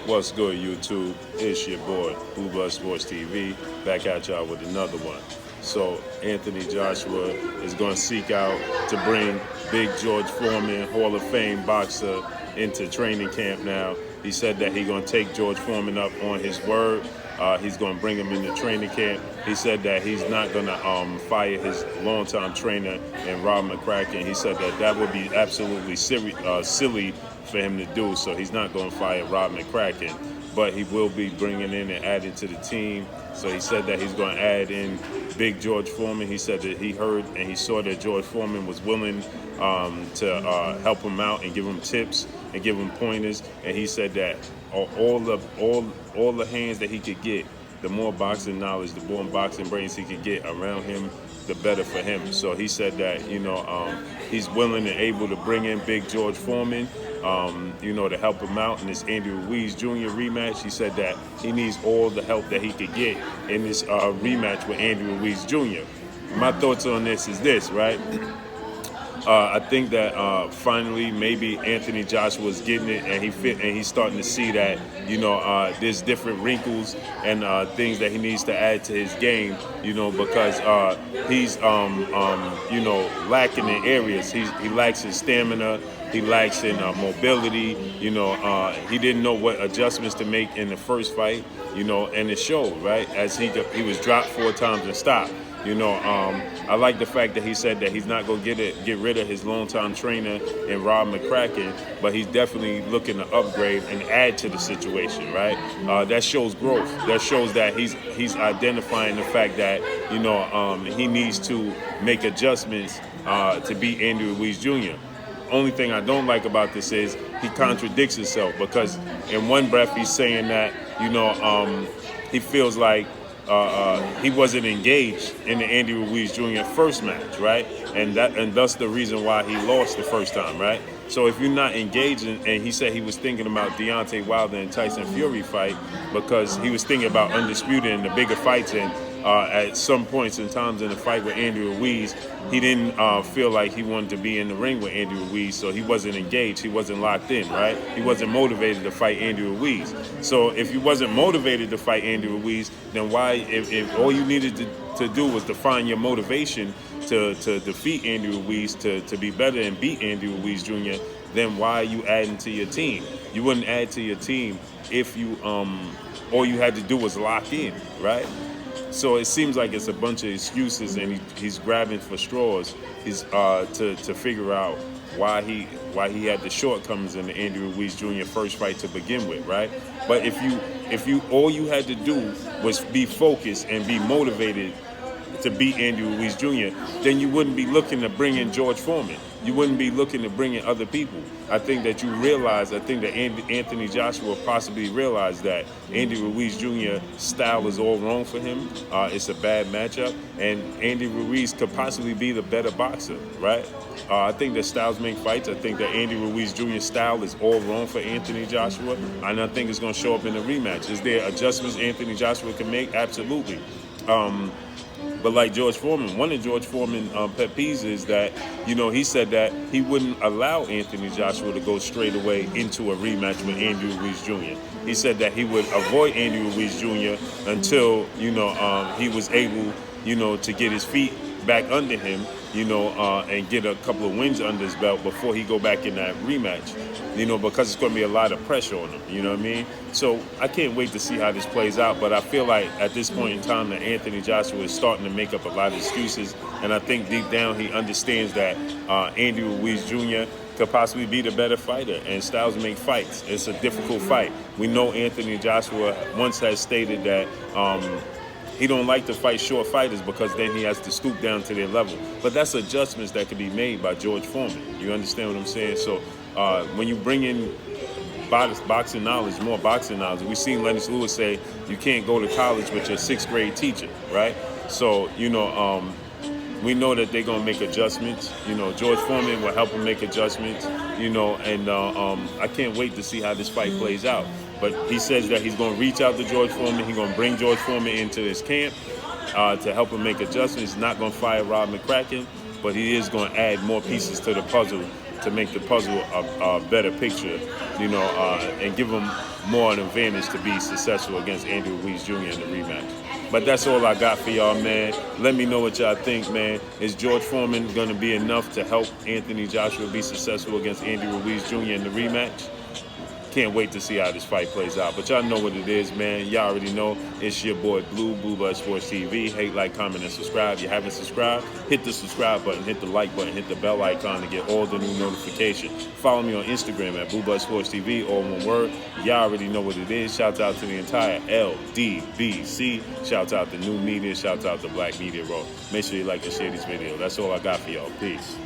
What's good, YouTube? It's your boy, Blue Blood Sports TV, back at y'all with another one. So, Anthony Joshua is going to seek out to bring Big George Foreman, Hall of Fame boxer, into training camp now. He said that he's going to take George Foreman up on his word. He's going to bring him into training camp. He said that he's not going to fire his longtime trainer and Rob McCracken. He said that that would be absolutely silly for him to do. So he's not going to fire Rob McCracken, but he will be bringing in and adding to the team. So he said that he's going to add in Big George Foreman. He said that he heard and he saw that George Foreman was willing to help him out and give him tips and give him pointers. And he said that all the hands that he could get, the more boxing knowledge, the more boxing brains he could get around him, the better for him. So he said that he's willing and able to bring in Big George Foreman, to help him out in this Andy Ruiz Jr. rematch. He said that he needs all the help that he could get in this rematch with Andy Ruiz Jr. My thoughts on this is this, right? I think that finally maybe Anthony Joshua is getting it, and he's starting to see that there's different wrinkles and things that he needs to add to his game, because he's lacking in areas. He lacks in stamina. He lacks in mobility. He didn't know what adjustments to make in the first fight. And it showed, right, as he was dropped 4 times and stopped. I like the fact that he said that he's not going to get rid of his longtime trainer in Rob McCracken, but he's definitely looking to upgrade and add to the situation, right? That shows growth. That shows that he's identifying the fact that he needs to make adjustments to beat Andy Ruiz Jr. Only thing I don't like about this is he contradicts himself, because in one breath he's saying that he feels like he wasn't engaged in the Andy Ruiz Jr. first match, right? And thus the reason why he lost the first time, right? So if you're not engaged and he said he was thinking about Deontay Wilder and Tyson Fury fight because he was thinking about Undisputed and the bigger fights, and at some points in times in the fight with Andy Ruiz, he didn't feel like he wanted to be in the ring with Andy Ruiz, so he wasn't engaged, he wasn't locked in, right? He wasn't motivated to fight Andy Ruiz. So if you wasn't motivated to fight Andy Ruiz, then why, if all you needed to do was to find your motivation to defeat Andy Ruiz, to be better and beat Andy Ruiz Jr., then why are you adding to your team? You wouldn't add to your team if you all you had to do was lock in, right? So it seems like it's a bunch of excuses, and he's grabbing for straws. He's to figure out why he had the shortcomings in the Andy Ruiz Jr. first fight to begin with, right? But if you all you had to do was be focused and be motivated to beat Andy Ruiz Jr., then you wouldn't be looking to bring in George Foreman. You wouldn't be looking to bring in other people. I think that Anthony Joshua possibly realized that Andy Ruiz Jr. style is all wrong for him. It's a bad matchup, and Andy Ruiz could possibly be the better boxer, right? I think that styles make fights. I think that Andy Ruiz Jr.'s style is all wrong for Anthony Joshua, and I think it's going to show up in the rematch. Is there adjustments Anthony Joshua can make? Absolutely. But like George Foreman, one of George Foreman's pet peeves is that, he said that he wouldn't allow Anthony Joshua to go straight away into a rematch with Andy Ruiz Jr. He said that he would avoid Andy Ruiz Jr. until, he was able, to get his feet back under him, and get a couple of wins under his belt before he go back in that rematch, because it's going to be a lot of pressure on him, you know what I mean? So I can't wait to see how this plays out, but I feel like at this point in time that Anthony Joshua is starting to make up a lot of excuses, and I think deep down he understands that Andy Ruiz Jr. could possibly be the better fighter, and styles make fights. It's a difficult fight. We know Anthony Joshua once has stated that he don't like to fight short fighters because then he has to stoop down to their level. But that's adjustments that can be made by George Foreman. You understand what I'm saying? So when you bring in boxing knowledge, more boxing knowledge, we've seen Lennox Lewis say you can't go to college with your 6th grade teacher, right? So, we know that they're going to make adjustments. George Foreman will help him make adjustments, and I can't wait to see how this fight plays out. But he says that he's going to reach out to George Foreman. He's going to bring George Foreman into his camp to help him make adjustments. He's not going to fire Rob McCracken, but he is going to add more pieces to the puzzle to make the puzzle a better picture, you know, and give him more an advantage to be successful against Andy Ruiz Jr. in the rematch. But that's all I got for y'all, man. Let me know what y'all think, man. Is George Foreman going to be enough to help Anthony Joshua be successful against Andy Ruiz Jr. in the rematch? Can't wait to see how this fight plays out. But y'all know what it is, man. Y'all already know. It's your boy Blue Blood Sports TV. Hate, like, comment, and subscribe. If you haven't subscribed, hit the subscribe button, hit the like button, hit the bell icon to get all the new notifications. Follow me on Instagram at Blue Blood Sports TV, all one word. Y'all already know what it is. Shouts out to the entire LDBC. Shouts out to New Media. Shouts out to Black Media Row. Make sure you like and share these videos. That's all I got for y'all. Peace.